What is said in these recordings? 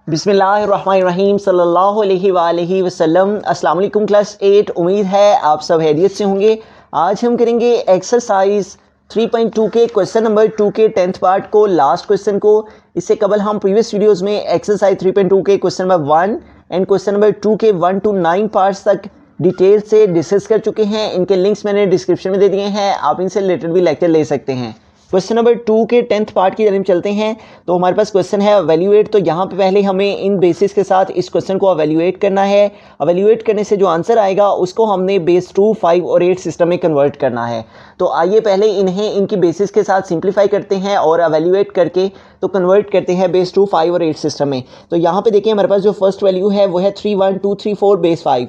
बिस्मिल्लाहिर्रहमानिर्रहीम सल्लल्लाहु अलैहि वसल्लम। अस्सलाम वालेकुम क्लास 8। उम्मीद है आप सब हैरियत से होंगे। आज हम करेंगे एक्सरसाइज 3.2 के क्वेश्चन नंबर 2 के 10th पार्ट को, लास्ट क्वेश्चन को। इससे कबल हम प्रीवियस वीडियोस में एक्सरसाइज 3.2 के question number 1 and question number 2 के 1 to 9 पार्ट्स तक डिटेल से डिस्कस कर चुके हैं। इनके लिंक्स मैंने डिस्क्रिप्शन में दे दिए हैं, आप इनसे रिलेटेड भी लेक्चर ले सकते हैं। क्वेश्चन नंबर 2 के 10th पार्ट की तरफ चलते हैं। तो हमारे पास क्वेश्चन है एवेल्यूएट। तो यहाँ पे पहले हमें इन बेसिस के साथ इस क्वेश्चन को एवेल्यूएट करना है। एवेल्यूएट करने से जो आंसर आएगा उसको हमने बेस 2, 5 और 8 सिस्टम में कन्वर्ट करना है। तो आइए पहले इन्हें इनकी बेसिस के साथ सिंप्लीफाई करते हैं और एवेल्यूएट करके तो कन्वर्ट करते हैं बेस 2, 5 और 8 सिस्टम में। तो यहाँ पे देखिए हमारे पास जो फर्स्ट वैल्यू है वो है 3, 1, 2, 3, 4 बेस 5।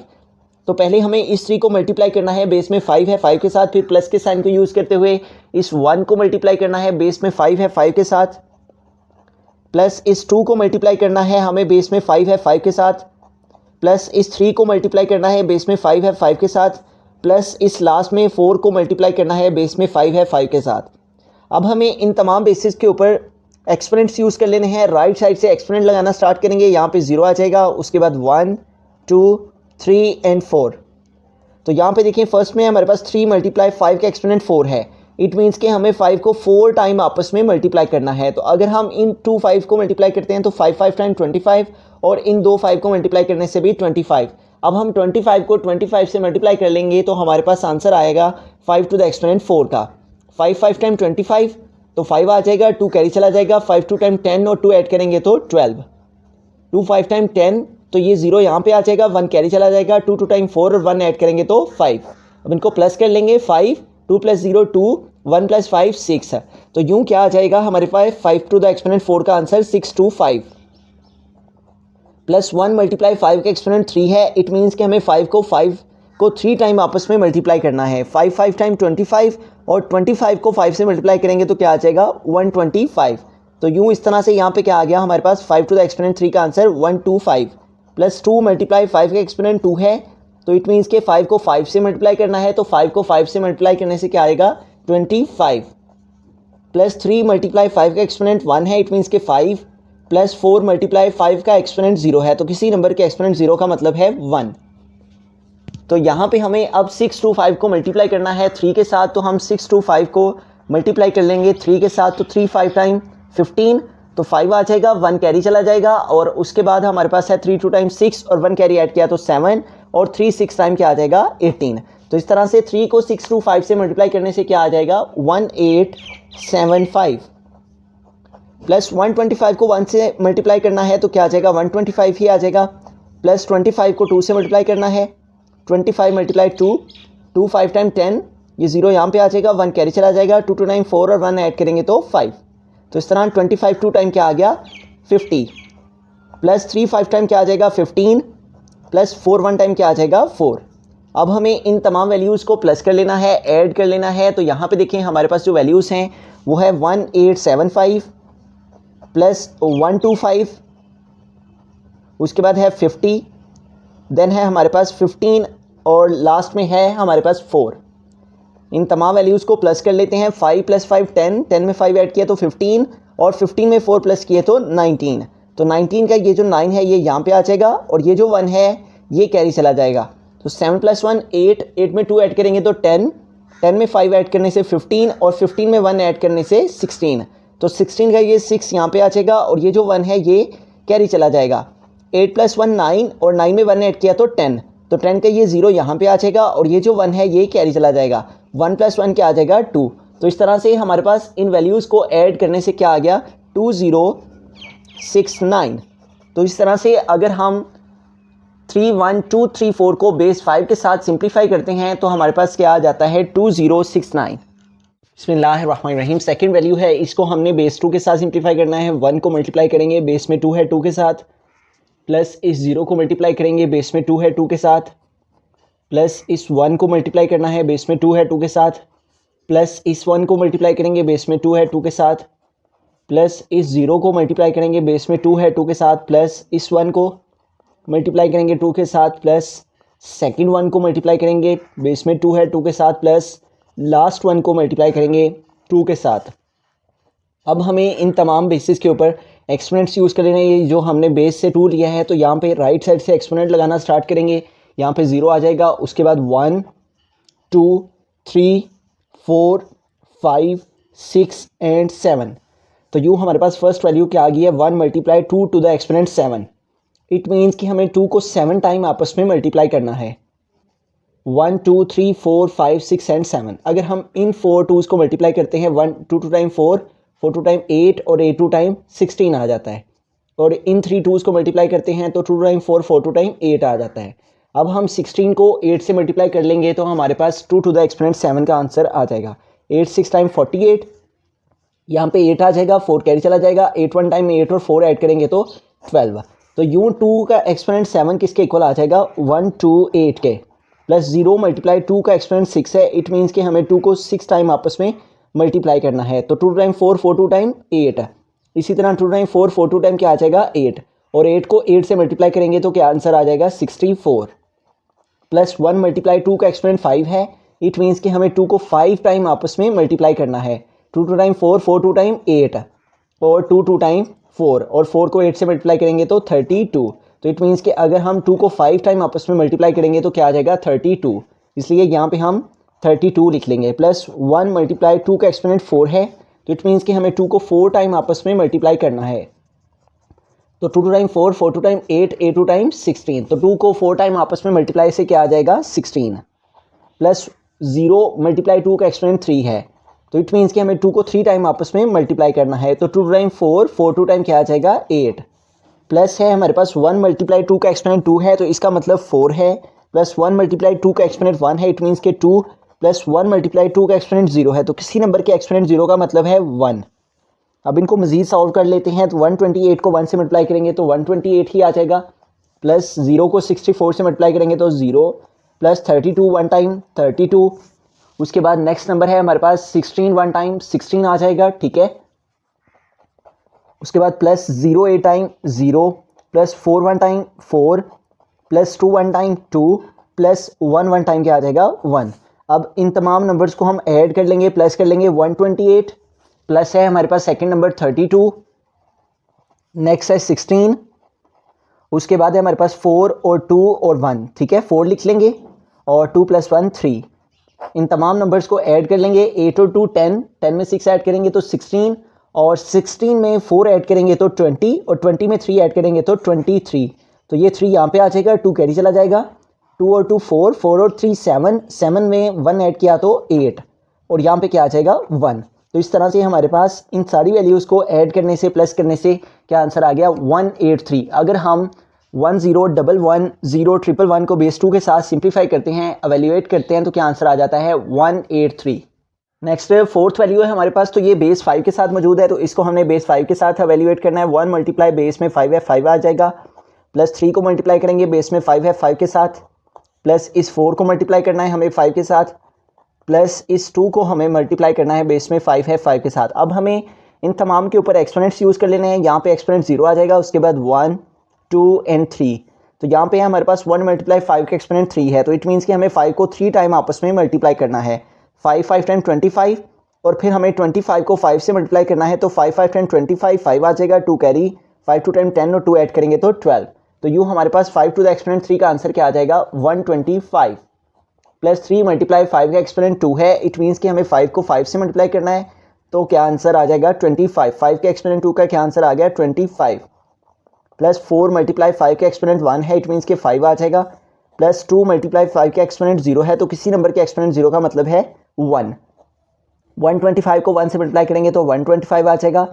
तो पहले हमें इस 3 को मल्टीप्लाई करना है, बेस में 5 है 5 के साथ, फिर प्लस के साइन को यूज़ करते हुए इस 1 को मल्टीप्लाई करना है, बेस में 5 है 5 के साथ, प्लस इस 2 को मल्टीप्लाई करना है हमें, बेस में 5 है 5 के साथ, प्लस इस 3 को मल्टीप्लाई करना है, बेस में 5 है 5 के साथ, प्लस इस लास्ट में 4 को मल्टीप्लाई करना है, बेस में 5 है 5 के साथ। अब हमें इन तमाम बेसिस के ऊपर एक्सपोनेंट्स यूज़ कर लेने हैं। राइट साइड से एक्सपोनेंट लगाना स्टार्ट करेंगे। यहाँ पे 0 आ जाएगा, उसके बाद 1, 2, 3 एंड 4। तो यहाँ पे देखिए फर्स्ट में हमारे पास 3 मल्टीप्लाई 5 का एक्सपोनेंट 4 है। इट मीन्स कि हमें 5 को 4 टाइम आपस में मल्टीप्लाई करना है। तो अगर हम इन 2 5 को मल्टीप्लाई करते हैं तो 5 5 टाइम 25 और इन 2 5 को मल्टीप्लाई करने से भी 25। अब हम 25 को 25 से मल्टीप्लाई कर लेंगे तो हमारे पास आंसर आएगा 5 टू द एक्सपोनेंट 4 का। 5 5 टाइम 25 तो 5 आ जाएगा, 2 कैरी चला जाएगा, 5 2 टाइम 10 और 2 ऐड करेंगे तो 12। 2 5 टाइम 10 तो ये 0 यहाँ पे आ जाएगा, 1 कैरी चला जाएगा, 2 2 टाइम 4 और 1 ऐड करेंगे तो 5। अब इनको प्लस कर लेंगे, 5 2 + 0 2, 1 + 5 6 है। तो यूँ क्या आ जाएगा हमारे पास 5 टू द एक्सपोनेंट 4 का आंसर 625 प्लस 1 मल्टीप्लाई 5 का एक्सपोनेंट 3 है। इट मीन्स कि हमें 5 को 3 टाइम आपस में मल्टीप्लाई करना है। 5 5 टाइम 25 और 25 को 5 से मल्टीप्लाई करेंगे तो क्या आ जाएगा 125। तो यूँ इस तरह से यहाँ पे क्या आ गया हमारे पास 5 टू द एक्सपोनेंट 3 का आंसर 125 प्लस 2 मल्टीप्लाई 5 का एक्सपोनेंट 2 है। तो इट मीन्स के 5 को 5 से मल्टीप्लाई करना है। तो 5 को 5 से मल्टीप्लाई करने से क्या आएगा 25 प्लस 3 मल्टीप्लाई 5 का एक्सपोनेंट 1 है। इट मीन्स के 5 प्लस 4 मल्टीप्लाई 5 का एक्सपोनेंट 0 है। तो किसी नंबर के एक्सपोनेंट 0 का मतलब है 1। तो यहाँ पे हमें अब 6 to 5 को मल्टीप्लाई करना है 3 के साथ। तो हम 6 to 5 को मल्टीप्लाई कर लेंगे 3 के साथ। तो 3 5 टाइम 15 तो 5 आ जाएगा, 1 कैरी चला जाएगा और उसके बाद हमारे पास है 3 2 टाइम 6 और 1 कैरी ऐड किया तो 7 और 3 6 टाइम क्या आ जाएगा 18। तो इस तरह से 3 को 6 to 5 से मल्टीप्लाई करने से क्या आ जाएगा 1875 प्लस 125 को 1 से मल्टीप्लाई करना है तो क्या आ जाएगा 125 ही आ जाएगा। प्लस 25 को 2 से मल्टीप्लाई करना है, 25 मल्टीप्लाई 2, 2 5 टाइम 10, ये 0 यहाँ पे आ जाएगा, 1 कैरी चला जाएगा, 2 2 टाइम 4 और 1 ऐड करेंगे तो 5। तो इस तरह 25 2 टाइम क्या आ गया 50 प्लस 3 5 टाइम क्या आ जाएगा 15 प्लस 4 1 टाइम क्या आ जाएगा 4। अब हमें इन तमाम वैल्यूज़ को प्लस कर लेना है, ऐड कर लेना है। तो यहाँ पे देखें हमारे पास जो वैल्यूज़ हैं वो है 1875 प्लस 125, उसके बाद है 50, देन है हमारे पास 15 और लास्ट में है हमारे पास 4। इन तमाम वैल्यूज़ को प्लस कर लेते हैं। 5 + 5 10, 10 में 5 ऐड किया तो 15 और 15 में 4 प्लस किए तो 19। तो 19 का ये जो 9 है ये यहाँ पे आ जाएगा और ये जो 1 है ये कैरी चला जाएगा। तो 7 + 1 8, 8 में 2 ऐड करेंगे तो 10, 10 में 5 ऐड करने से 15 और 15 में 1 ऐड करने से 16। तो 16 का ये 6 यहाँ पे आ जाएगा और ये जो 1 है ये कैरी चला जाएगा। 8 + 1 9 और 9 में 1 ऐड किया तो 10, तो 10 का ये 0 यहाँ पे आ जाएगा और ये जो 1 है ये कैरी चला जाएगा। 1 + 1 क्या आ जाएगा 2। तो इस तरह से हमारे पास इन वैल्यूज़ को ऐड करने से क्या आ गया 2069। तो इस तरह से अगर हम 3 1 2 3 4 को बेस 5 के साथ सिंप्लीफाई करते हैं तो हमारे पास क्या आ जाता है 2069। बिस्मिल्लाहिर्रहमानिर्रहीम। सेकंड वैल्यू है, इसको हमने बेस 2 के साथ सिंप्लीफाई करना है। 1 को मल्टीप्लाई करेंगे, बेस में 2 है 2 के साथ, प्लस इस 0 को मल्टीप्लाई करेंगे, बेस में 2 है 2 के साथ, प्लस इस 1 को मल्टीप्लाई करना है, बेस में 2 है 2 के साथ, प्लस इस 1 को मल्टीप्लाई करेंगे, बेस में 2 है 2 के साथ, प्लस इस 0 को मल्टीप्लाई करेंगे, बेस में 2 है 2 के साथ, प्लस इस 1 को मल्टीप्लाई करेंगे 2 के साथ, प्लस सेकंड 1 को मल्टीप्लाई करेंगे, बेस में 2 है 2 के साथ, प्लस लास्ट 1 को मल्टीप्लाई करेंगे 2 के साथ। अब हमें इन तमाम बेसिस के ऊपर एक्सपोनेंट्स यूज़ कर लेना। ये जो हमने बेस से 2 लिया है तो यहाँ पे राइट साइड से एक्सपोनेंट लगाना स्टार्ट करेंगे। यहाँ पे 0 आ जाएगा, उसके बाद 1 2 3 4 5 6 एंड 7। तो यूँ हमारे पास फर्स्ट वैल्यू क्या आ गई है, 1 multiply 2 to the exponent 7। It means कि हमें 2 को 7 टाइम आपस में मल्टीप्लाई करना है। 1 2 3 4 5 6 एंड 7। अगर हम इन 4 2s को मल्टीप्लाई करते हैं, 1 2 टाइम 4 4 2 टाइम 8 और 8 2 टाइम 16 आ जाता है। और इन 3 2s को मल्टीप्लाई करते हैं तो 2 टाइम 4 4 2 टाइम 8 आ जाता है। अब हम 16 को 8 से मल्टीप्लाई कर लेंगे तो हमारे पास 2 टू द एक्सपोनेंट 7 का आंसर आ जाएगा। 8 6 टाइम 48, यहाँ पे 8 आ जाएगा, 4 कैरी चला जाएगा, 8 1 टाइम 8 और 4 ऐड करेंगे तो 12। तो यूँ 2 का एक्सपोनेंट 7 किसके इक्वल आ जाएगा, 1 2 8 के। प्लस 0 मल्टीप्लाई 2 का एक्सपोनेंट 6 है। इट मीन्स कि हमें 2 को 6 टाइम आपस में मल्टीप्लाई करना है। तो 2 टाइम 4 4 2 टाइम 8। इसी तरह 2 टाइम 4 4 2 टाइम क्या आ जाएगा, 8। और 8 को 8 से मल्टीप्लाई करेंगे तो क्या आंसर आ जाएगा, 64। प्लस 1 मल्टीप्लाई 2 का एक्सपोनेंट 5 है। इट मीन्स कि हमें 2 को 5 टाइम आपस में मल्टीप्लाई करना है। 2 2 टाइम 4 4 2 टाइम 8 और 2 2 टाइम 4 और 4 को 8 से मल्टीप्लाई करेंगे तो 32। तो इट मीन्स कि अगर हम 2 को 5 टाइम आपस में मल्टीप्लाई करेंगे तो क्या आ जाएगा, 32। इसलिए यहाँ पे हम 32 लिख लेंगे। प्लस 1 मल्टीप्लाई 2 का एक्सपोनेंट 4 है। तो इट मीन्स कि हमें 2 को 4 टाइम आपस में मल्टीप्लाई करना है। तो 2 टाइम 4 4 2 टाइम 8 8 2 टाइम 16। तो 2 को 4 टाइम आपस में मल्टीप्लाई से क्या आ जाएगा, 16। प्लस 0 मल्टीप्लाई 2 का एक्सपोनेंट 3 है। तो इट मीन्स कि हमें 2 को 3 टाइम आपस में मल्टीप्लाई करना है। तो 2 टाइम 4 4 2 टाइम क्या आ जाएगा, 8। प्लस है हमारे पास 1 मल्टीप्लाई 2 का एक्सपोनेंट 2 है, तो इसका मतलब 4 है। प्लस 1 मल्टीप्लाई 2 का एक्सपोनेंट 1 है। इट मीन्स के 2 प्लस 1 मल्टीप्लाई 2 का एक्सपोनेंट 0 है। तो किसी नंबर के एक्सपोनेंट 0 का मतलब है 1। अब इनको मजीद सॉल्व कर लेते हैं। तो 128 को 1 से मल्टीप्लाई करेंगे तो 128 ही आ जाएगा। प्लस 0 को 64 से मल्टीप्लाई करेंगे तो 0। Plus 32 1 time 32। उसके बाद नेक्स्ट नंबर है हमारे पास 16 1 टाइम 16 आ जाएगा, ठीक है। उसके बाद plus 0 8 time 0, plus 4 1 time 4, plus 2 1 time 2, plus 1 1 time क्या आ जाएगा, 1। अब इन तमाम नंबर्स को हम ऐड कर लेंगे, प्लस कर लेंगे। 128 प्लस है हमारे पास सेकंड नंबर 32, नेक्स्ट है 16, उसके बाद है हमारे पास 4 और 2 और 1, ठीक है। 4 लिख लेंगे और 2 + 1 3। इन तमाम नंबर्स को ऐड कर लेंगे। 8 और 2 10, 10 में 6 ऐड करेंगे तो 16, और 16 में 4 ऐड करेंगे तो 20, और 20 में 3 ऐड करेंगे तो 23। तो ये 3 यहाँ पे आ जाएगा, 2 कैरी चला जाएगा। 2 और 2 4, 4 और 3 7, 7 में 1 ऐड किया तो 8, और यहाँ पे क्या आ जाएगा, 1। तो इस तरह से हमारे पास इन सारी वैल्यूज़ को ऐड करने से, प्लस करने से क्या आंसर आ गया, 183। अगर हम 10 11 0 111 को बेस 2 के साथ सिंप्लीफाई करते हैं, एवेल्यूएट करते हैं, तो क्या आंसर आ जाता है 183। नेक्स्ट फोर्थ वैल्यू है हमारे पास, तो ये बेस 5 के साथ मौजूद है, तो इसको हमने बेस 5 के साथ एवेल्यूएट करना है। 1 मल्टीप्लाई बेस में 5 है, 5 आ जाएगा। प्लस 3 को मल्टीप्लाई करेंगे, बेस में 5 है, 5 के साथ। प्लस इस 4 को मल्टीप्लाई करना है हमें 5 के साथ। प्लस इस 2 को हमें मल्टीप्लाई करना है, बेस में 5 है, 5 के साथ। अब हमें इन तमाम के ऊपर एक्सपोनेंट्स यूज़ कर लेने हैं। यहाँ पे एक्सपोनेंट 0 आ जाएगा, उसके बाद 1 2 एंड 3। तो यहाँ पे हमारे पास 1 मल्टीप्लाई 5 का एक्सपोनेंट 3 है, तो इट मीन्स कि हमें 5 को 3 टाइम आपस में मल्टीप्लाई करना है। 5 5 टाइम 25, और फिर हमें 25 को 5 से मल्टीप्लाई करना है, तो 5 5 टाइम 25 5 आ जाएगा, 2 कैरी, 5 2 टाइम 10 और 2 ऐड करेंगे तो 12। तो यूँ हमारे पास 5 टू द एक्सपोनेंट 3 का आंसर क्या आ जाएगा, 125। प्लस 3 मल्टीप्लाई 5 का एक्सपोनेंट 2 है। इट मीन्स कि हमें 5 को 5 से मल्टीप्लाई करना है, तो क्या आंसर आ जाएगा 25। 5 के एक्सपोनेंट 2 का क्या आंसर आ गया, 25। प्लस 4 मल्टीप्लाई 5 का एक्सपोनेंट 1 है, इट मीन्स कि 5 आ जाएगा। प्लस 2 मल्टीप्लाई 5 का एक्सपोनेंट 0 है, तो किसी नंबर के एक्सपोनेंट 0 का मतलब है 1। 125 को 1 से मल्टीप्लाई करेंगे तो 125 आ जाएगा।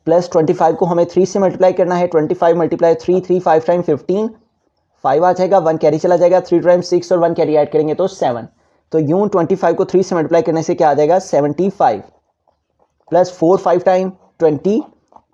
प्लस 25 को हमें 3 से मल्टीप्लाई करना है। 25 मल्टीप्लाई 3 3 5 टाइम 15, 5 आ जाएगा, 1 कैरी चला जाएगा। 3 टाइम 6 और 1 कैरी ऐड करेंगे तो 7। तो यूँ 25 को 3 से मल्टीप्लाई करने से क्या आ जाएगा, 75। प्लस 4 5 टाइम 20,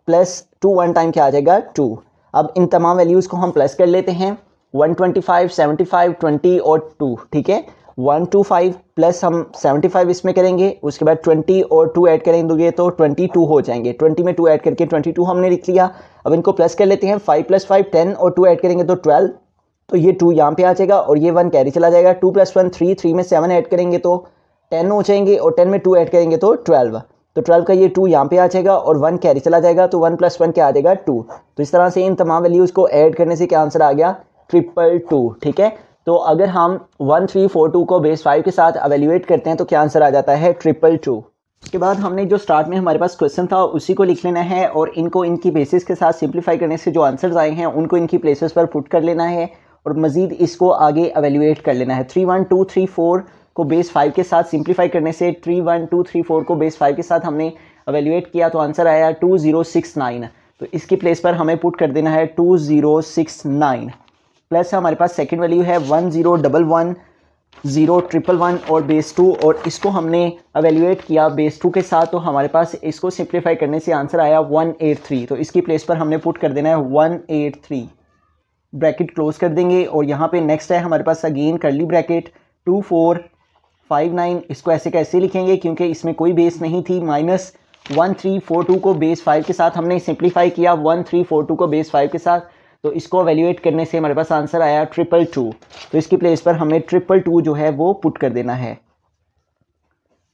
प्लस 2 1 टाइम क्या आ जाएगा, 2। अब इन तमाम वैल्यूज़ को हम प्लस कर लेते हैं। 125 75 20 और 2, ठीक है। 125 प्लस हम 75 इसमें करेंगे, उसके बाद 20 और 2 ऐड करेंगे तो 22 हो जाएंगे। 20 में 2 ऐड करके 22 हमने लिख लिया। अब इनको प्लस कर लेते हैं। 5 + 5 10 और 2 ऐड करेंगे तो 12। तो ये 2 यहाँ पे आ जाएगा और ये 1 कैरी चला जाएगा। 2 + 1 3, 3 में 7 ऐड करेंगे तो 10 हो जाएंगे, और 10 में 2 ऐड करेंगे तो 12। तो 12 का ये 2 यहाँ पे आ जाएगा और 1 कैरी चला जाएगा, तो 1 + 1 क्या आ जाएगा 2। तो इस तरह से इन तमाम वैल्यूज़ को ऐड करने से क्या आंसर आ गया 222, ठीक है। तो अगर हम 1342 को बेस 5 के साथ एवेल्यूएट करते हैं तो क्या आंसर आ जाता है 222। उसके बाद हमने जो स्टार्ट में हमारे पास क्वेश्चन था उसी को लिख लेना है और इनको इनकी बेसिस के साथ सिंप्लीफाई करने से जो आंसर्स आए हैं उनको इनकी प्लेसेस पर पुट कर लेना है और मज़ीद इसको आगे एवेल्यूएट कर लेना है। 3 1 2 3 4 को बेस 5 के साथ सिंप्लीफाई करने से 3 1 2 3 4 को बेस 5 के साथ हमने एवेल्यूएट किया तो आंसर आया 2069। तो इसकी प्लेस पर हमें पुट कर देना है 2069 प्लस हमारे पास सेकंड वैल्यू है 1011 0111 और बेस 2 और इसको हमने एवेल्यूएट किया बेस 2 के साथ तो हमारे पास इसको सिंप्लीफाई करने से आंसर आया 183। तो इसकी प्लेस पर हमने पुट कर देना है 183, ब्रैकेट क्लोज कर देंगे और यहाँ पे नेक्स्ट है हमारे पास अगेन करली ब्रैकेट 2459। इसको ऐसे कैसे लिखेंगे क्योंकि इसमें कोई बेस नहीं थी, माइनस 1342 को बेस 5 के साथ हमने सिंप्लीफाई किया 1342 को बेस 5 के साथ, तो इसको एवेल्यूएट करने से हमारे पास आंसर आया 222। तो इसकी प्लेस पर हमें 222 जो है वो पुट कर देना है।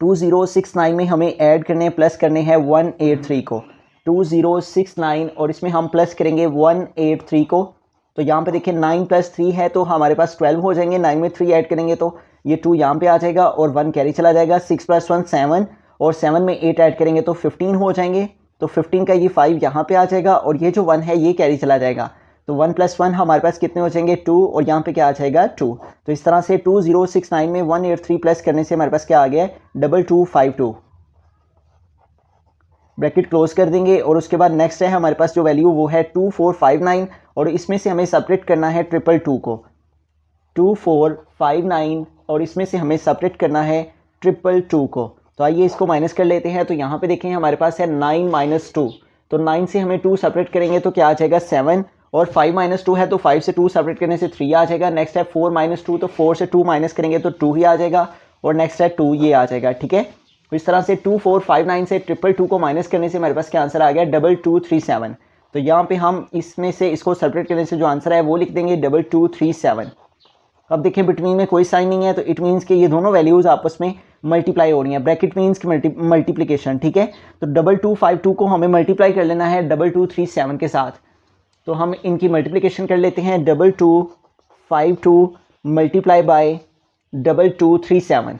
2069 में हमें ऐड करने प्लस करने हैं 183 को, 2069 और इसमें हम प्लस करेंगे 183 को। तो यहाँ पे देखिए 9 + 3 है तो हमारे पास 12 हो जाएंगे, 9 में 3 ऐड करेंगे तो ये 2 यहाँ पे आ जाएगा और 1 कैरी चला जाएगा, 6 + 1 7 और 7 में 8 ऐड करेंगे तो 15 हो जाएंगे। तो 15 का ये 5 यहाँ पे आ जाएगा और ये जो 1 है ये कैरी चला जाएगा, तो 1 + 1 हमारे पास कितने हो जाएंगे 2 और यहाँ पे क्या आ जाएगा 2। तो इस तरह से 2069 में 183 प्लस करने से हमारे पास क्या आ गया 2252, ब्रैकेट क्लोज कर देंगे और उसके बाद नेक्स्ट है हमारे पास जो वैल्यू वो है 2459 और इसमें से हमें सेपरेट करना है 222 को, 2459 और इसमें से हमें सेपरेट करना है 222 को। तो आइए इसको माइनस कर लेते हैं। तो यहाँ पे देखें हमारे पास है 9 - 2, तो 9 से हमें 2 सेपरेट करेंगे तो क्या आ जाएगा 7 और 5 - 2 है तो 5 से 2 सेपरेट करने से 3 आ जाएगा। नेक्स्ट है 4 - 2, तो 4 से 2 माइनस करेंगे तो 2 ही आ जाएगा और नेक्स्ट है 2 ये आ जाएगा, ठीक है। तो इस तरह से 2459 से 222 को माइनस करने से हमारे पास क्या आंसर आ गया 2237। तो यहाँ पे हम इसमें से इसको सेपरेट करने से जो आंसर है वो लिख देंगे 2237। अब देखें बिटवीन में कोई साइन नहीं है तो इट मीन्स कि ये दोनों वैल्यूज़ आपस में मल्टीप्लाई हो रही हैं, ब्रैकेट मीन्स की मल्टीप्लिकेशन, ठीक है। तो 2252 को हमें मल्टीप्लाई कर लेना है 2237 के साथ, तो हम इनकी मल्टीप्लिकेशन कर लेते हैं 2252 मल्टीप्लाई बाय 2237।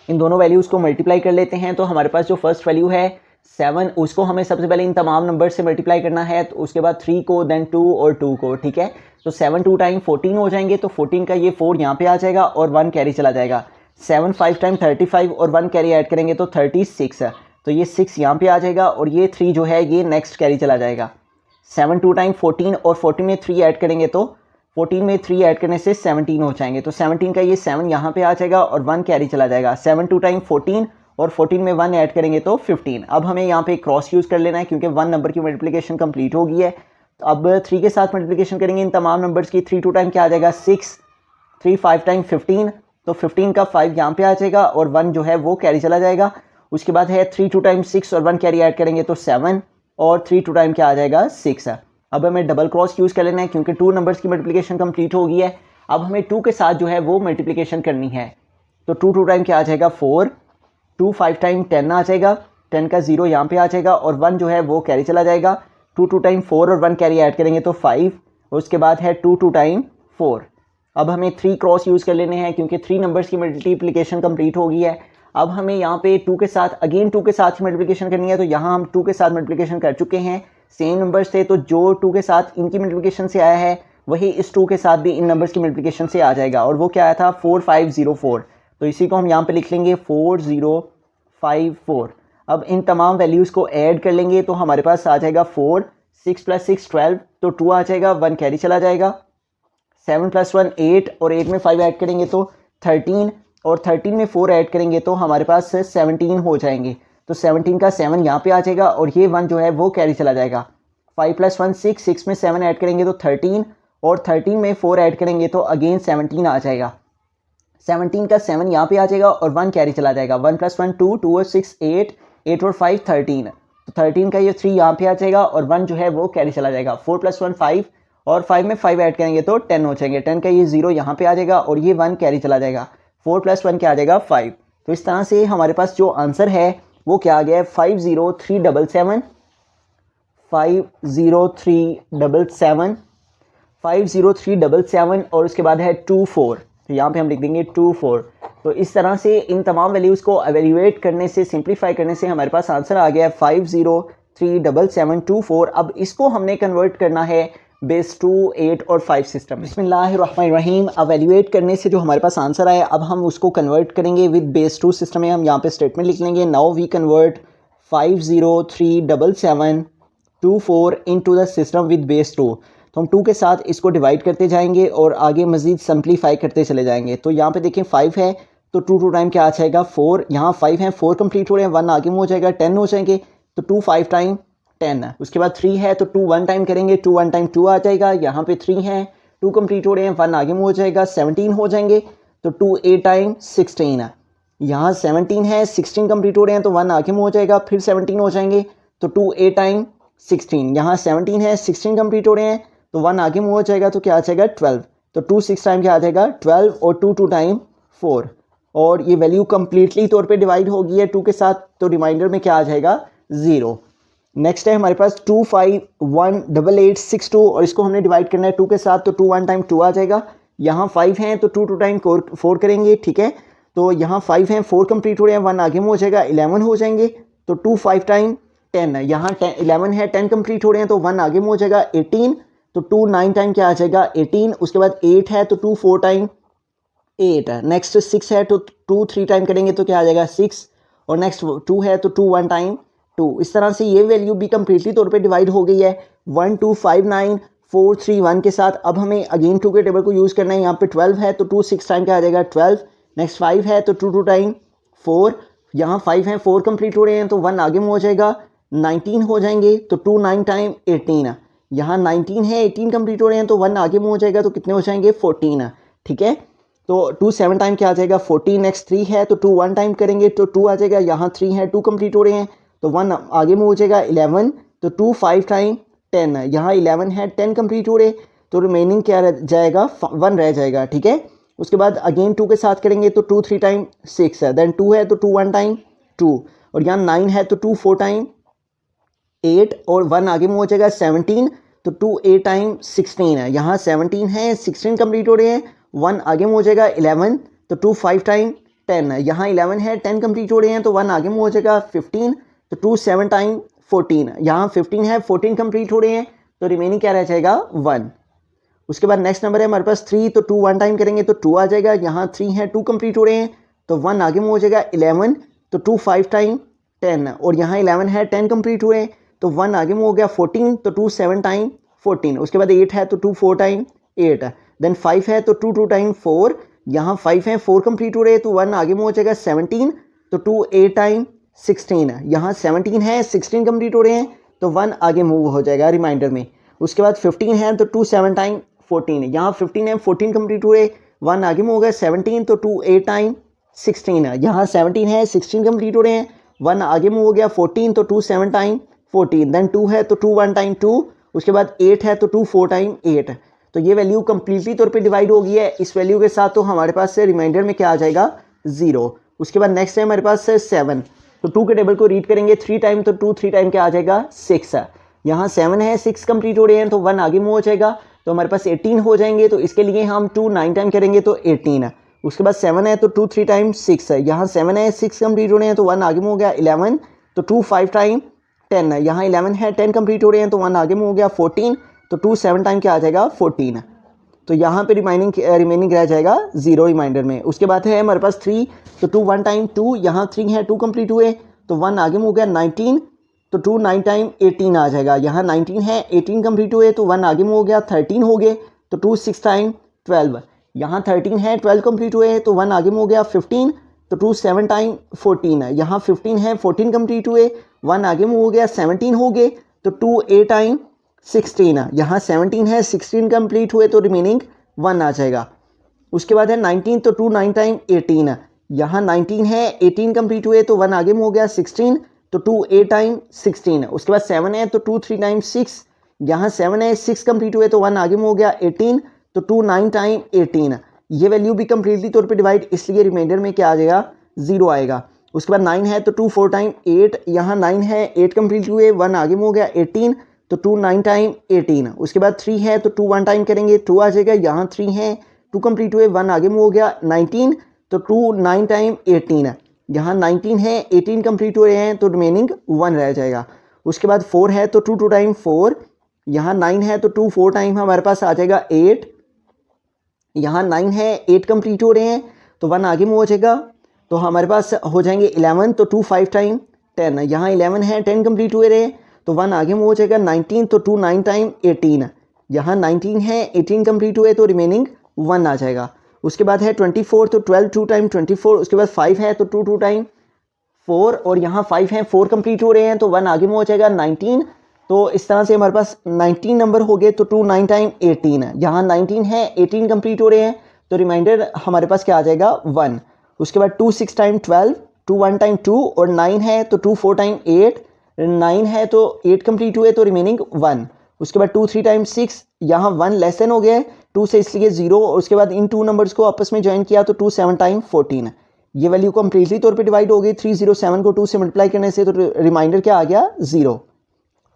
इन दोनों वैल्यूज़ को मल्टीप्लाई कर लेते हैं तो हमारे पास जो फर्स्ट वैल्यू है 7 उसको हमें सबसे पहले इन तमाम नंबर से मल्टीप्लाई करना है, तो उसके बाद 3 को देन 2 और 2 को, ठीक है। तो 7 2 टाइम 14 हो जाएंगे, तो 14 का ये 4 यहाँ पे आ जाएगा और 1 कैरी चला जाएगा। 7 5 टाइम 35 और 1 कैरी ऐड करेंगे तो 36 है, तो ये 6 यहाँ पे आ जाएगा और ये 3 जो है ये नेक्स्ट कैरी चला जाएगा। 7 2 टाइम 14 और 14 में 3 ऐड करेंगे तो 14 में 3 ऐड करने से 17 हो जाएंगे, तो 17 का ये 7 यहाँ पे आ जाएगा और 1 कैरी चला जाएगा। 7 2 टाइम 14 और 14 में 1 ऐड करेंगे तो 15। अब हमें यहाँ पे क्रॉस यूज़ कर लेना है क्योंकि 1 नंबर की मल्टीप्लिकेशन कंप्लीट हो गई है। तो अब 3 के साथ मल्टीप्लिकेशन करेंगे इन तमाम नंबर्स की। 3 2 टाइम क्या आ जाएगा 6, 3 5 टाइम 15, तो 15 का 5 यहाँ पे आ जाएगा और 1 जो है वो कैरी चला जाएगा। उसके बाद है 3 2 टाइम 6 और 1 कैरी ऐड करेंगे तो 7 और 3 2 टाइम क्या आ जाएगा 6 है। अब हमें डबल क्रॉस यूज़ कर लेना है क्योंकि 2 नंबर्स की मल्टीप्लिकेशन कंप्लीट हो गई है। अब हमें 2 के साथ जो है वो मल्टीप्लिकेशन करनी है, तो 2 2 टाइम क्या आ जाएगा 4, 2 5 टाइम 10 आ जाएगा, 10 का 0 यहाँ पे आ जाएगा और 1 जो है वो कैरी चला जाएगा। 2 2 टाइम 4 और 1 कैरी ऐड करेंगे तो 5 और उसके बाद है 2 2 टाइम 4। अब हमें 3 क्रॉस यूज़ कर लेने हैं क्योंकि 3 नंबर्स की मल्टीप्लिकेशन कंप्लीट हो गई है। अब हमें यहाँ पे 2 के साथ अगेन 2 के साथ मल्टीप्लिकेशन करनी है, तो यहाँ हम 2 के साथ मल्टीप्लिकेशन कर चुके हैं, सेम नंबर्स थे, तो जो 2 के साथ इनकी मल्टीप्लिकेशन से आया है वही इस 2 के साथ भी इन नंबर्स की मल्टीप्लिकेशन से आ जाएगा और वो क्या आया था 4504। तो इसी को हम यहाँ पे लिख लेंगे 4054। अब इन तमाम वैल्यूज़ को ऐड कर लेंगे तो हमारे पास आ जाएगा 4, 6 + 6 12, तो 2 आ जाएगा, 1 कैरी चला जाएगा। 7 + 1 8 और 8 में 5 ऐड करेंगे तो 13 और 13 में 4 ऐड करेंगे तो हमारे पास 17 हो जाएंगे, तो 17 का 7 यहाँ पे आ जाएगा और ये 1 जो है वो कैरी चला जाएगा। 5 + 1 6, 6 में 7 ऐड करेंगे तो 13 और 13 में 4 ऐड करेंगे तो अगेन 17 आ जाएगा। 17 का 7 यहाँ पे आ जाएगा और 1 कैरी चला जाएगा। 1 + 1 2, 2 और 6 8, 8 और 5 13, तो 13 का ये 3 यहाँ पे आ जाएगा और 1 जो है वो कैरी चला जाएगा। 4 + 1 5 और 5 में 5 ऐड करेंगे तो 10 हो जाएंगे। 10 का ये 0 यहाँ पे आ जाएगा और ये 1 कैरी चला जाएगा। 4 + 1 क्या आ जाएगा 5। तो इस तरह से हमारे पास जो आंसर है वो क्या आ गया है 50377 50377 50377 और उसके बाद है 24। तो यहाँ पे हम लिख देंगे 24। तो इस तरह से इन तमाम वैल्यूज़ को एवेल्यूएट करने से, सिंप्लीफाई करने से हमारे पास आंसर आ गया है 5037724। अब इसको हमने कन्वर्ट करना है बेस 2, 8 और 5 सिस्टम। बिस्मिल्लाहिर्रहमानिर्रहीम। एवेल्यूएट करने से जो हमारे पास आंसर आया अब हम उसको कन्वर्ट करेंगे विद बेस 2 सिस्टम में। हम यहाँ पे स्टेटमेंट लिख लेंगे, now we convert 5037724 into the system with base 2। तो हम 2 के साथ इसको डिवाइड करते जाएंगे और आगे मज़ीद सिंप्लीफाई करते चले जाएंगे। तो यहाँ पे देखें 5 है तो 2 टाइम क्या आ जाएगा 4। यहाँ 5 है, 4 कंप्लीट हो रहे हैं, 1 आगे में हो जाएगा, 10 हो जाएंगे। तो 2 5 टाइम 10। उसके बाद 3 है तो 2 1 टाइम करेंगे, 2 1 टाइम 2 आ जाएगा। यहाँ पे 3 है, 2 कंप्लीट हो रहे हैं, 1 आगे में हो जाएगा, 17 हो जाएंगे। तो 2 8 टाइम 16। यहाँ 17 है, 16 कंप्लीट हो रहे हैं तो 1 आगे में हो जाएगा, फिर 17 हो जाएंगे। तो 2 8 टाइम 16। यहाँ 17 है, 16 कंप्लीट हो रहे हैं तो 1 आगे में हो जाएगा, तो क्या आ जाएगा 12। तो 2 6 टाइम क्या आ जाएगा 12 और 2 2 टाइम 4। और ये वैल्यू कंप्लीटली तौर पे डिवाइड होगी है 2 के साथ, तो रिमाइंडर में क्या आ जाएगा 0। नेक्स्ट है हमारे पास 251882 और इसको हमने डिवाइड करना है 2 के साथ, तो 2 1 टाइम 2 आ जाएगा। यहाँ 5 हैं तो 2 2 टाइम 4 करेंगे, ठीक है। तो यहाँ 5 हैं, 4 कंप्लीट हो रहे हैं, 1 आगे में हो जाएगा, 11 हो जाएंगे। तो 2 5 टाइम 10। यहाँ 11 है, 10 कंप्लीट हो रहे हैं तो 1 आगे में हो जाएगा, 18। तो 2 9 टाइम क्या आ जाएगा 18। उसके बाद 8 है तो 2 4 टाइम 8। नेक्स्ट 6 है तो 2 3 टाइम करेंगे तो क्या आ जाएगा 6। और नेक्स्ट 2 है तो 2 1 टाइम 2। इस तरह से ये वैल्यू भी कंप्लीटली तौर पे डिवाइड हो गई है 1 2 5 9 4 3 1 के साथ। अब हमें अगेन 2 के टेबल को यूज़ करना है। यहाँ पे 12 है तो 2 6 टाइम क्या आ जाएगा 12। नेक्स्ट 5 है तो 2 2 टाइम 4। यहाँ 5 है, 4 कंप्लीट हो रहे हैं तो 1 आगे में हो जाएगा, 19 हो जाएंगे। तो 2 9 टाइम 18। यहाँ 19 है, 18 कंप्लीट हो रहे हैं तो 1 आगे में हो जाएगा, तो कितने हो जाएंगे 14, ठीक है। तो 2 7 टाइम क्या आ जाएगा 14। नेक्स्ट 3 है तो 2 1 टाइम करेंगे तो 2 आ जाएगा। यहाँ 3 है, 2 कंप्लीट हो रहे हैं तो 1 आगे में हो जाएगा, 11। तो 2 5 टाइम 10। यहाँ 11 है, 10 कंप्लीट हो रहे तो रिमेनिंग क्या रह जाएगा 1 रह जाएगा, ठीक है। उसके बाद अगेन 2 के साथ करेंगे तो 2 3 टाइम 6 है, देन 2 है तो 2 1 टाइम 2। और यहाँ 9 है तो 2 4 टाइम 8 और 1 आगे में हो जाएगा 17। तो 2 8 टाइम 16 है। यहाँ 17 है, 16 कंप्लीट हो रहे हैं, 1 आगे में हो जाएगा 11। तो 2 5 टाइम 10 है। यहाँ 11 है, 10 कंप्लीट हो रहे हैं तो 1 आगे में हो जाएगा 15। तो 2 7 टाइम 14। यहाँ 15 है, 14 कंप्लीट हो रहे हैं तो रिमेनिंग क्या रह जाएगा 1। उसके बाद नेक्स्ट नंबर है हमारे पास 3। तो 2 1 टाइम करेंगे तो 2 आ जाएगा। यहाँ 3 है, 2 कंप्लीट हो रहे हैं तो 1 आगे में हो जाएगा 11। तो 2 5 टाइम 10 और यहाँ 11 है, 10 कंप्लीट हुए हैं तो 1 आगे में हो गया 14। तो 2 7 टाइम 14। उसके बाद 8 है तो 2 4 टाइम 8। देन 5 है तो 2 2 टाइम 4। यहाँ 5 है, 4 कंप्लीट हो रहे हैं तो 1 आगे में हो जाएगा 17। तो 2 8 टाइम 16। यहाँ 17 है, 16 कंप्लीट हो रहे हैं तो 1 आगे मूव हो जाएगा रिमाइंडर में। उसके बाद 15 है तो 2 7 टाइम 14। यहाँ 15 है, 14 कंप्लीट हुए, 1 आगे में हो गया 17। तो 2 8 टाइम 16 है। यहाँ 17 है, 16 कंप्लीट हो रहे हैं, 1 आगे में हो गया 14। तो 2 7 टाइम 14। देन 2 है तो 2 1 टाइम 2। उसके बाद 8 है तो 2 4 टाइम 8। तो ये वैल्यू कंप्लीटली तौर पे डिवाइड हो गई है इस वैल्यू के साथ। तो हमारे पास से रिमाइंडर में क्या आ जाएगा 0। उसके बाद नेक्स्ट है हमारे पास से 7। तो 2 के टेबल को रीड करेंगे 3 टाइम तो 2 3 टाइम क्या आ जाएगा 6। यहाँ 7 है, 6 कंप्लीट हो रहे हैं तो 1 आगे में हो जाएगा, तो हमारे पास 18 हो जाएंगे। तो इसके लिए हम 2 9 टाइम करेंगे तो 18। उसके बाद 7 है तो 2 3 टाइम 6 है। यहाँ 7 है, 6 कंप्लीट हो रहे हैं तो 1 आगे में हो गया 11। तो 2 5 टाइम 10 है। यहाँ 11 है, 10 कंप्लीट हो रहे हैं तो 1 आगे में हो गया 14। तो 2 7 टाइम क्या आ जाएगा 14। तो यहाँ पे रिमेनिंग रह जाएगा 0 रिमाइंडर में। उसके बाद है हमारे पास 3। तो 2 1 टाइम 2। यहाँ 3 है, 2 कंप्लीट हुए तो 1 आगे में हो गया 19। तो 2 9 टाइम 18 आ जाएगा। यहाँ 19 है, 18 कंप्लीट हुए तो 1 आगे में हो गया 13 हो गए। तो 2 6 टाइम 12। यहाँ 13 है, 12 कंप्लीट हुए तो 1 आगे में हो गया 15। तो 2 7 टाइम 14 है। यहाँ 15 है, 14 कंप्लीट हुए, 1 आगे में हो गया 17 हो गए। तो 2 8 टाइम 16। यहाँ 17 है, 16 कंप्लीट हुए तो रिमेनिंग 1 आ जाएगा। उसके बाद है 19। तो 2 9 टाइम 18। यहाँ 19 है, 18 कंप्लीट हुए तो 1 आगे में हो गया 16। तो 2 8 टाइम 16। उसके बाद 7 है तो 2 3 टाइम 6। यहाँ 7 है, 6 कंप्लीट हुए तो 1 आगे में हो गया 18। तो 2 9 टाइम 18। ये वैल्यू भी कंप्लीटली तौर पे डिवाइड, इसलिए रिमाइंडर में क्या आ जाएगा ज़ीरो आएगा। उसके बाद 9 है तो 2 4 टाइम 8, यहाँ 9 है 8 कंप्लीट हुए, 1 आगे में हो गया 18, तो 2 9 टाइम 18। उसके बाद 3 है तो 2 1 टाइम करेंगे 2 आ जाएगा, यहाँ 3 है 2 कंप्लीट हुए, 1 आगे में हो गया 19, तो 2 9 टाइम 18, यहाँ 19 है 18 कंप्लीट हो रहे हैं तो रिमेनिंग 1 रह जाएगा। उसके बाद 4 है तो 2 2 टाइम 4, यहाँ 9 है तो 2 4 टाइम हमारे पास आ जाएगा 8, यहाँ 9 है 8 कंप्लीट हो रहे हैं तो 1 आगे में हो जाएगा, तो हमारे पास हो जाएंगे 11, तो 2 5 टाइम 10, यहाँ 11 है 10 कंप्लीट हुए रहे तो 1 आगे में हो जाएगा 19, तो 2 9 टाइम 18, यहाँ 19 है 18 कंप्लीट हुए तो रिमेनिंग 1 आ जाएगा। उसके बाद है 24, तो 12 2 टाइम 24, उसके बाद 5 है तो 2 2 टाइम 4, और यहाँ 5 है 4 कंप्लीट हो रहे हैं तो 1 आगे में हो जाएगा 19, तो इस तरह से हमारे पास 19 नंबर हो गए, तो 2 9 टाइम 18, यहाँ 19 है 18 कंप्लीट हो रहे हैं तो रिमाइंडर हमारे पास क्या आ जाएगा 1। उसके बाद 2 6 टाइम 12, 2 1 टाइम 2, और 9 है तो 2 4 टाइम 8, 9 है तो 8 कंप्लीट हुए तो रिमेनिंग 1। उसके बाद 2 3 टाइम 6, यहाँ 1 लेस देन हो गया 2 से इसलिए 0, और उसके बाद इन 2 नंबर्स को आपस में ज्वाइन किया तो 2 7 टाइम 14, ये वैल्यू कंप्लीटली तौर पे डिवाइड हो गई। 307 को 2 से मल्टीप्लाई करने से तो रिमाइंडर क्या आ गया 0।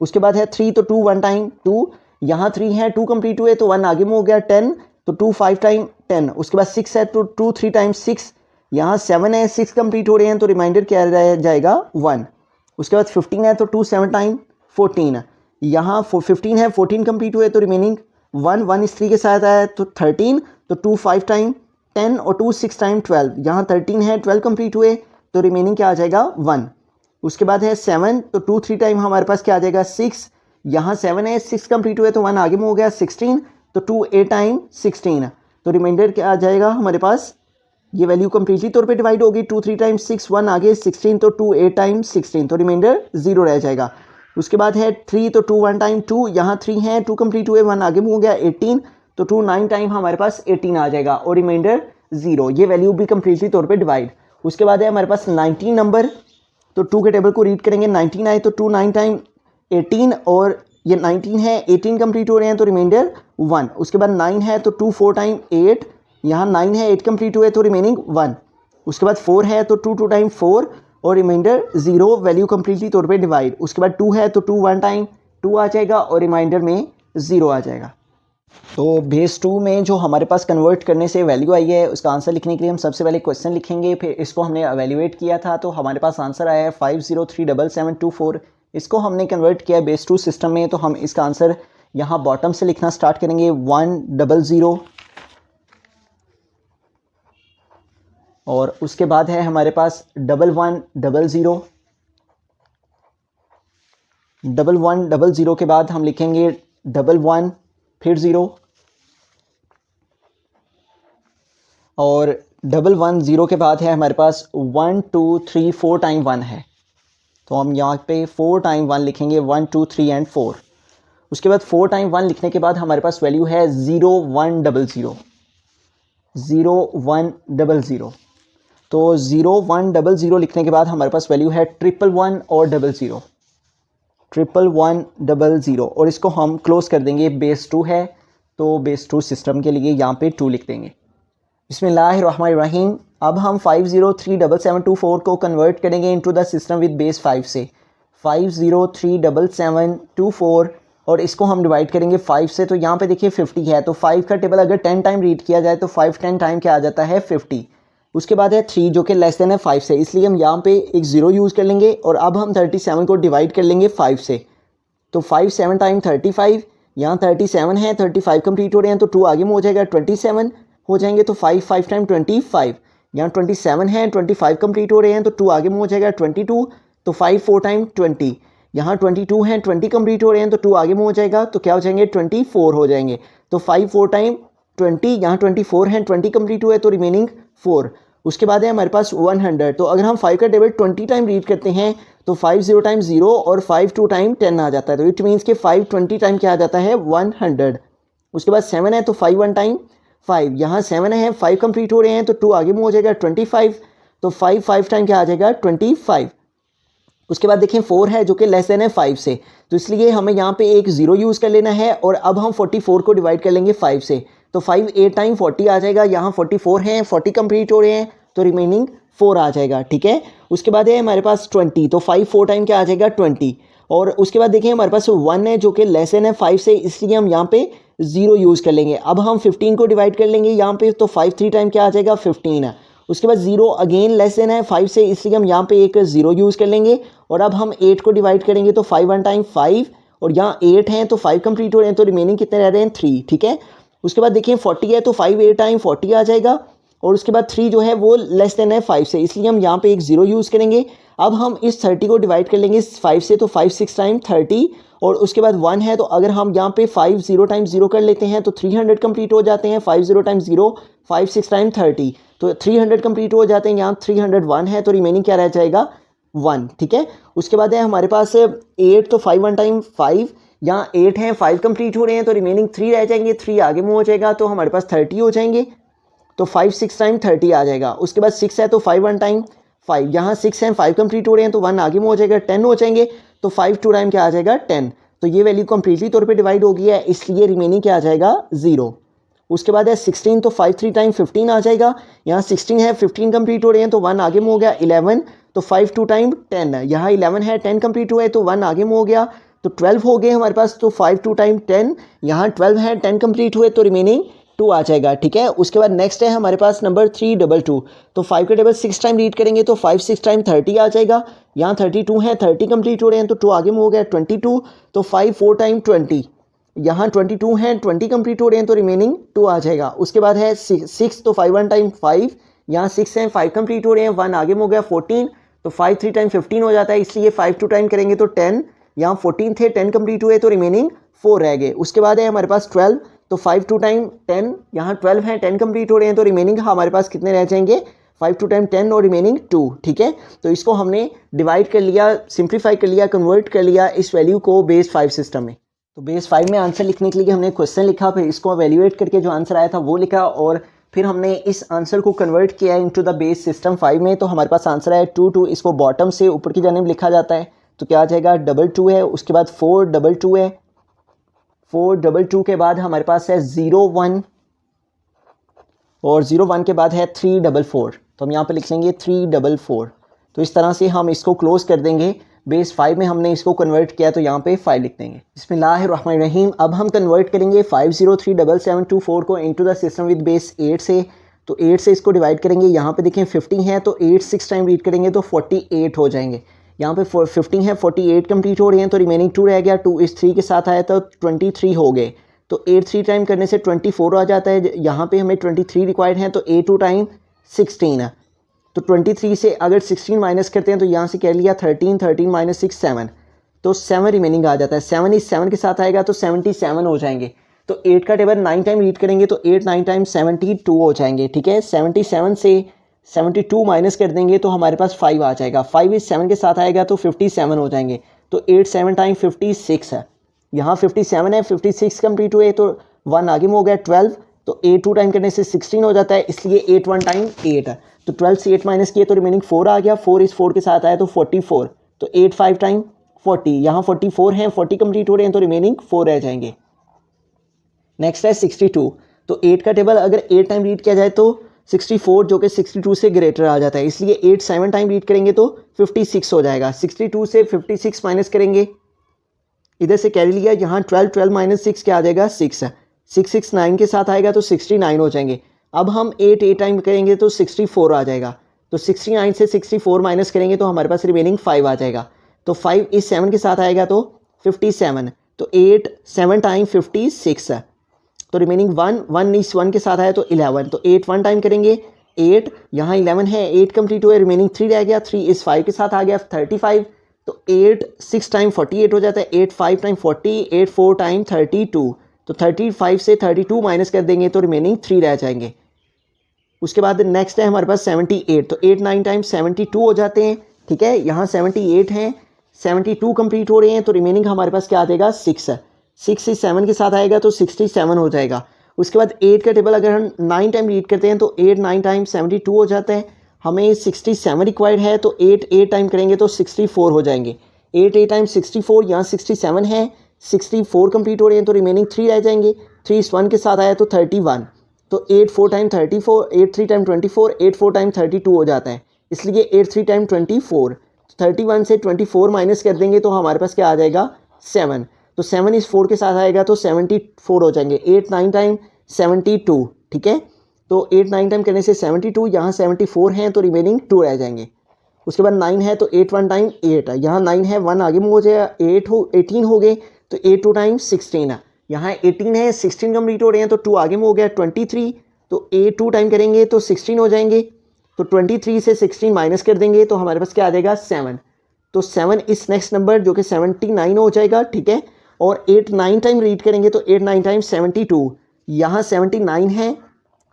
उसके बाद है 3, तो 2 1 टाइम 2, यहाँ 3 है 2 कंप्लीट हुए तो 1 आगे में हो गया 10, तो 2 5 टाइम 10। उसके बाद 6 है तो 2 3 टाइम 6, यहाँ 7 है 6 कंप्लीट हो रहे हैं तो रिमाइंडर क्या रह जाएगा 1। उसके बाद 15 है तो 2 7 टाइम 14, यहाँ 15 है 14 कंप्लीट हुए तो रिमेनिंग 1 1 इस 3 के साथ आया तो 13, तो 2 5 टाइम 10, और 2 6 टाइम 12, यहाँ 13 है 12 कंप्लीट हुए तो रिमेनिंग क्या आ जाएगा 1। उसके बाद है 7, तो 2 3 टाइम हमारे पास क्या आ जाएगा 6, यहाँ 7 है 6 कंप्लीट हुए तो 1 आगे में हो गया 16, तो 2 8 टाइम 16, तो रिमाइंडर क्या आ जाएगा हमारे पास, ये वैल्यू कंप्लीटली तौर पे डिवाइड होगी। 2 3 टाइम 6, 1 आगे 16, तो 2 8 टाइम 16, तो रिमाइंडर 0 रह जाएगा। उसके बाद है 3, तो 2 1 टाइम 2, यहाँ 3 है 2 कंप्लीट हुए 1 आगे में हो गया 18, तो 2 9 टाइम हमारे पास 18 आ जाएगा, और रिमाइंडर 0, ये वैल्यू भी कंप्लीटली तौर पे डिवाइड। उसके बाद है हमारे पास 19 नंबर, तो 2 के टेबल को रीड करेंगे, 19 आए तो 2 9 टाइम 18, और ये 19 है 18 कंप्लीट हो रहे हैं तो रिमाइंडर 1। उसके बाद 9 है तो 2 4 टाइम 8, यहाँ 9 है 8 कंप्लीट हुए तो रिमेनिंग 1। उसके बाद 4 है तो 2 2 टाइम 4, और रिमाइंडर 0, वैल्यू कंप्लीटली तौर पे डिवाइड। उसके बाद 2 है तो 2 1 टाइम 2 आ जाएगा, और रिमाइंडर में 0 आ जाएगा। तो बेस 2 में जो हमारे पास कन्वर्ट करने से वैल्यू आई है उसका आंसर लिखने के लिए हम सबसे पहले क्वेश्चन लिखेंगे, फिर इसको हमने एवेल्यूएट किया था तो हमारे पास आंसर आया है 503724। इसको हमने कन्वर्ट किया बेस 2 सिस्टम में, तो हम इसका आंसर यहाँ बॉटम से लिखना स्टार्ट करेंगे 100, और उसके बाद है हमारे पास 1100, 1100 के बाद हम लिखेंगे 11 फिर 0, और 110 के बाद है हमारे पास 1 2 3 4 टाइम 1 है, तो हम यहाँ पे 4 टाइम 1 लिखेंगे 1 2 3 एंड 4। उसके बाद 4 टाइम 1 लिखने के बाद हमारे पास वैल्यू है 0100, 0100, तो 0100 लिखने के बाद हमारे पास वैल्यू है 111 और 00, 11100, और इसको हम क्लोज कर देंगे। बेस 2 है तो बेस 2 सिस्टम के लिए यहाँ पे 2 लिख देंगे। बिस्मिल्लाहिर्रहमानिर्रहीम। अब हम 5037724 को कन्वर्ट करेंगे into the system with base 5 से। 5037724, और इसको हम डिवाइड करेंगे 5 से, तो यहाँ पे देखिए 50 है, तो 5 का टेबल अगर 10 टाइम रीड किया जाए तो 5 10 टाइम क्या आ जाता है 50। उसके बाद है 3 जो कि लेस देन है 5 से, इसलिए हम यहाँ पे एक 0 यूज़ कर लेंगे, और अब हम 37 को डिवाइड कर लेंगे 5 से, तो 5 7 टाइम 35, यहाँ 37 है 35 कंप्लीट हो रहे हैं तो 2 आगे में हो जाएगा 27 हो जाएंगे, तो 5 5 टाइम 25, यहाँ 27 है 25 कंप्लीट हो रहे हैं तो 2 आगे में हो जाएगा 22, तो 5 4 टाइम 20, यहाँ 22 है 20 कंप्लीट हो रहे हैं तो 2 आगे में हो जाएगा, तो क्या हो जाएंगे 24 हो जाएंगे, तो 5 4 टाइम 20, यहाँ 24 है 20 कंप्लीट हुए तो रिमेनिंग 4। उसके बाद है हमारे पास 100, तो अगर हम 5 का टेबल 20 टाइम रीड करते हैं तो 5 0 टाइम 0 और 5 2 टाइम 10 आ जाता है, तो इट मीन्स कि 5 20 टाइम क्या आ जाता है 100। उसके बाद 7 है तो 5 1 टाइम 5, यहाँ 7 है 5 कंप्लीट हो रहे हैं तो 2 आगे में हो जाएगा 25, तो 5 5 टाइम क्या आ जाएगा 25। उसके बाद देखें 4 है जो कि लेस देन है 5 से, तो इसलिए हमें यहाँ पे एक 0 यूज़ कर लेना है, और अब हम 44 को डिवाइड कर लेंगे 5 से, तो 5 8 टाइम 40 आ जाएगा, यहाँ 44 हैं 40 कंप्लीट हो रहे हैं तो रिमेनिंग 4 आ जाएगा, ठीक है। उसके बाद है हमारे पास 20, तो 5 4 टाइम क्या आ जाएगा 20। और उसके बाद देखिए हमारे पास 1 है जो कि लेस देन है 5 से, इसलिए हम यहाँ पे 0 यूज़ कर लेंगे। अब हम 15 को डिवाइड कर लेंगे यहाँ पे, तो 5 3 टाइम क्या आ जाएगा 15 है। उसके बाद 0 अगेन लेस देन है 5 से, इसलिए हम यहाँ पे एक 0 यूज़ कर लेंगे। और अब हम 8 को डिवाइड करेंगे तो 5 1 टाइम 5, और यहाँ 8 हैं तो 5 कंप्लीट हो रहे हैं, तो रिमेनिंग कितने रह रहे हैं 3, ठीक है। उसके बाद देखिए 40 है तो 5 8 टाइम 40 आ जाएगा। और उसके बाद 3 जो है वो लेस देन है 5 से, इसलिए हम यहाँ पे एक 0 यूज़ करेंगे। अब हम इस 30 को डिवाइड कर लेंगे 5 से, तो 5 6 टाइम 30। और उसके बाद 1 है तो अगर हम यहाँ पे 5 0 टाइम 0 कर लेते हैं तो 300 कंप्लीट हो जाते हैं। 5 0 टाइम 0 5 6 टाइम 30, तो 300 कंप्लीट हो जाते हैं। यहाँ 301 है तो रिमेनिंग क्या रह जाएगा 1, ठीक है। उसके बाद है हमारे पास 8, तो 5 1 टाइम 5, यहाँ 8 हैं 5 कंप्लीट हो रहे हैं, तो रिमेनिंग 3 रह जाएंगे। 3 आगे मूव हो जाएगा तो हमारे पास 30 हो जाएंगे, तो 5 6 टाइम 30 आ जाएगा। उसके बाद 6 है तो 5 1 टाइम 5, यहाँ 6 हैं 5 कंप्लीट हो रहे हैं तो 1 आगे मूव हो जाएगा, 10 हो जाएंगे। तो 5 2 टाइम क्या आ जाएगा 10, तो ये वैल्यू कंप्लीटली तौर पे डिवाइड हो गई है, इसलिए रिमेनिंग क्या आ जाएगा 0। उसके बाद है 16, तो 5 3 टाइम 15 आ जाएगा। यहाँ 16 है 15 कंप्लीट हो रहे हैं तो 1 आगे मूव हो गया। 11, तो 5 2 टाइम 10, यहाँ 11 है 10 कंप्लीट हुआ है तो 1 आगे मूव हो गया, तो 12 हो गए हमारे पास। तो 5 2 टाइम 10, यहाँ 12 है 10 कंप्लीट हुए तो रिमेनिंग 2 आ जाएगा, ठीक है। उसके बाद नेक्स्ट है हमारे पास नंबर 322, तो 5 के टेबल 6 टाइम रीड करेंगे तो 5 6 टाइम 30 आ जाएगा। यहाँ 32 है 30 कंप्लीट हो रहे हैं तो 2 आगे मूव हो गया 22, तो 5 4 टाइम 20, यहाँ 22 है 20 कंप्लीट हो रहे हैं तो रिमेनिंग 2 आ जाएगा। उसके बाद है 6, तो 5 1 टाइम 5, यहाँ 6 हैं 5 कंप्लीट हो रहे हैं, 1 आगे मूव हो गया 14, तो 5 3 टाइम 15 हो जाता है, इसलिए 5 2 टाइम करेंगे तो 10, यहाँ 14 थे 10 कंप्लीट हुए तो रिमेनिंग 4 रह गए। उसके बाद है हमारे पास 12, तो 5 2 टाइम 10, यहाँ 12 हैं 10 कंप्लीट हो रहे हैं तो रिमेनिंग हमारे पास कितने रह जाएंगे 5 2 टाइम 10 और रिमेनिंग 2, ठीक है। तो इसको हमने डिवाइड कर लिया, सिंप्लीफाई कर लिया, कन्वर्ट कर लिया इस वैल्यू को बेस 5 सिस्टम में। तो बेस 5 में आंसर लिखने के लिए हमने क्वेश्चन लिखा, फिर इसको एवेल्यूएट करके जो आंसर आया था वो लिखा, और फिर हमने इस आंसर को कन्वर्ट किया इनटू द बेस सिस्टम 5 में। तो हमारे पास आंसर आया 2 2, इसको बॉटम से ऊपर की जानिब लिखा जाता है, तो क्या आ जाएगा 2 है। उसके बाद 4 2 है, 4 2 के बाद हमारे पास है 0 1, और 0 1 के बाद है 3 4 4, तो हम यहाँ पे लिख लेंगे 3 4 4। तो इस तरह से हम इसको क्लोज कर देंगे। बेस 5 में हमने इसको कन्वर्ट किया तो यहाँ पे 5 लिख देंगे। बिस्मिल्लाहिर्रहमानिर्रहीम। अब हम कन्वर्ट करेंगे 5037724 को into the system with base 8 से, तो 8 से इसको डिवाइड करेंगे। यहाँ पे देखें 50 है तो 8 6 टाइम रीड करेंगे तो 48 हो जाएंगे। यहाँ पे 50 है 48 कंप्लीट हो रहे हैं तो रिमेनिंग 2 रह गया, 2 इस 3 के साथ आया तो 23 हो गए, तो 8 3 टाइम करने से 24 आ जाता है। यहाँ पे हमें 23 रिक्वायर्ड है तो 8 2 टाइम 16 है, तो 23 से अगर 16 माइनस करते हैं तो यहाँ से कह लिया 13 13 माइनस 6 7, तो 7 रिमेनिंग आ जाता है। 7 इस 7 के साथ आएगा तो 77 हो जाएंगे। तो 8 का टेबल 9 टाइम रीड करेंगे तो 8 9 टाइम 72 हो जाएंगे, ठीक है। 77 से 72 माइनस कर देंगे तो हमारे पास 5 आ जाएगा। 5 इस 7 के साथ आएगा तो 57 हो जाएंगे, तो 8 7 टाइम 56 है। यहाँ 57 है 56 कंप्लीट हुए तो 1 आगे में हो गया 12, तो 8 2 टाइम करने से 16 हो जाता है, इसलिए 8 1 टाइम 8 है। तो 12 से 8 माइनस किए तो रिमेनिंग 4 आ गया, 4 इस 4 के साथ आया तो 44, तो 8 5 टाइम 40, यहाँ 44 हैं 40 कंप्लीट हो रहे हैं तो रिमेनिंग 4 रह जाएंगे। नेक्स्ट है 62, तो 8 का टेबल अगर 8 टाइम रीड किया जाए तो 64 जो कि 62 से ग्रेटर आ जाता है, इसलिए 8 7 टाइम रीड करेंगे तो 56 हो जाएगा। 62 से 56 माइनस करेंगे, इधर से कैरी लिया, यहाँ 12 12 माइनस 6 क्या आ जाएगा 6 है, 6 6 9 के साथ आएगा तो 69 हो जाएंगे। अब हम 8 8 टाइम करेंगे तो 64 आ जाएगा, तो 69 से 64 माइनस करेंगे तो हमारे पास रिमेनिंग 5 आ जाएगा, तो 5 इस 7 के साथ आएगा तो 57, तो 8 7 टाइम 56 है, तो रिमेनिंग 1 1 इस 1 के साथ आया तो 11, तो 8 1 टाइम करेंगे 8, यहाँ 11 है 8 कंप्लीट हुए, रिमेनिंग 3 रह गया, 3 इस 5 के साथ आ गया 35, तो 8 6 टाइम 48 हो जाता है, 8 5 टाइम 40, 8 4 टाइम 32, तो 35 से 32 माइनस कर देंगे तो रिमेनिंग 3 रह जाएंगे। उसके बाद नेक्स्ट है हमारे पास 78, तो 8 9 टाइम 72 हो जाते हैं, ठीक है। यहाँ 78 हैं 72 कंप्लीट हो रहे हैं तो रिमेनिंग हमारे पास क्या आ जाएगा 6 है, 6 इस 7 के साथ आएगा तो 67 हो जाएगा। उसके बाद 8 का टेबल अगर हम 9 टाइम रीड करते हैं तो 8 9 टाइम 72 हो जाता है, हमें 67 रिक्वायर्ड है तो 8 8 टाइम करेंगे तो 64 हो जाएंगे। 8 8 टाइम 64, यहाँ 67 है 64 कंप्लीट हो रहे हैं तो रिमेनिंग 3 रह जाएंगे, 3 इस 1 के साथ आया तो 31, तो 8 4 टाइम 34, 8 3 टाइम 24, 8 4 टाइम 32 हो जाता है, इसलिए 8 3 टाइम 24, 31 से 24 माइनस कर देंगे तो हमारे पास क्या आ जाएगा 7, तो 7 इस 4 के साथ आएगा तो 74 हो जाएंगे, 8 9 टाइम 72, ठीक है। तो 8 9 टाइम करने से 72, यहाँ 74 हैं तो रिमेनिंग 2 रह जाएंगे। उसके बाद 9 है तो 8 1 टाइम 8 है, यहाँ 9 है 1 आगे मूव हो जाएगा, 18 हो गए तो 8 2 टाइम 16 है, यहाँ 18 है 16 कंप्लीट हो रहे हैं तो 2 आगे मूव हो गया 23, तो 8 2 टाइम करेंगे तो 16 हो जाएंगे, तो 23 से 16 माइनस कर देंगे तो हमारे पास क्या आ जाएगा 7, तो 7 इस नेक्स्ट नंबर जो कि 79 हो जाएगा, ठीक है। और 8 9 टाइम रीड करेंगे तो 8 9 टाइम 72, यहाँ 79 है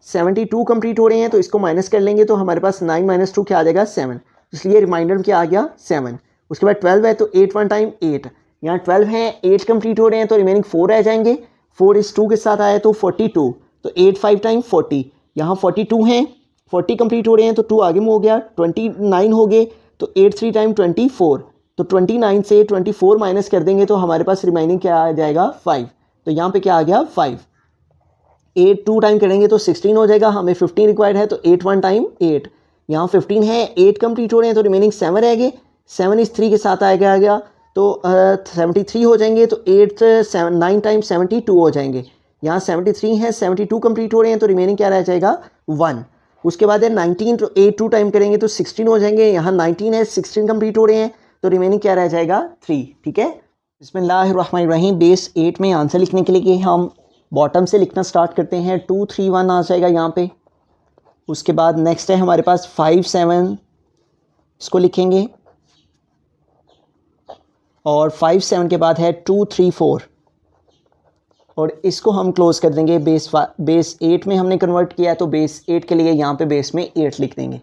72 कंप्लीट हो रहे हैं तो इसको माइनस कर लेंगे तो हमारे पास 9 माइनस 2 क्या आ जाएगा 7, इसलिए रिमाइंडर में क्या आ गया 7। उसके बाद 12 है तो 8 1 टाइम 8, यहाँ 12 है 8 कंप्लीट हो रहे हैं तो रिमेनिंग 4 रह जाएंगे, 4 इस 2 के साथ आया तो 42, तो 8 5 टाइम 40, यहाँ 42 हैं 40 कंप्लीट हो रहे हैं तो 2 आगे में हो गया 29 हो गए, तो 8 3 टाइम 24, तो 29 से 24 माइनस कर देंगे तो हमारे पास रिमाइनिंग क्या आ जाएगा 5, तो यहाँ पे क्या आ गया 5। 8 2 टाइम करेंगे तो 16 हो जाएगा, हमें 15 रिक्वायर्ड है तो 8 1 टाइम 8, यहाँ 15 है 8 कंप्लीट हो रहे हैं तो रिमेनिंग 7 रह गए, 7 इस 3 के साथ आ गया तो 73 हो जाएंगे, तो 8 9 टाइम 72 हो जाएंगे, यहाँ 73 है 72 कंप्लीट हो रहे हैं तो रिमेनिंग क्या रह जाएगा 1। उसके बाद है 19, तो 8 2 टाइम करेंगे तो 16 हो जाएंगे, यहाँ 19 है 16 कंप्लीट हो रहे हैं तो रिमेनिंग क्या रह जाएगा 3, ठीक है। बिस्मिल्लाहिर्रहमानिर्रहीम, बेस 8 में आंसर लिखने के लिए हम बॉटम से लिखना स्टार्ट करते हैं, 2 3 1 आ जाएगा यहाँ पे। उसके बाद नेक्स्ट है हमारे पास 5 7, इसको लिखेंगे, और 5 7 के बाद है 2 3 4, और इसको हम क्लोज कर देंगे बेस 8 में हमने कन्वर्ट किया है तो बेस 8 के लिए यहाँ पे बेस में 8 लिख देंगे।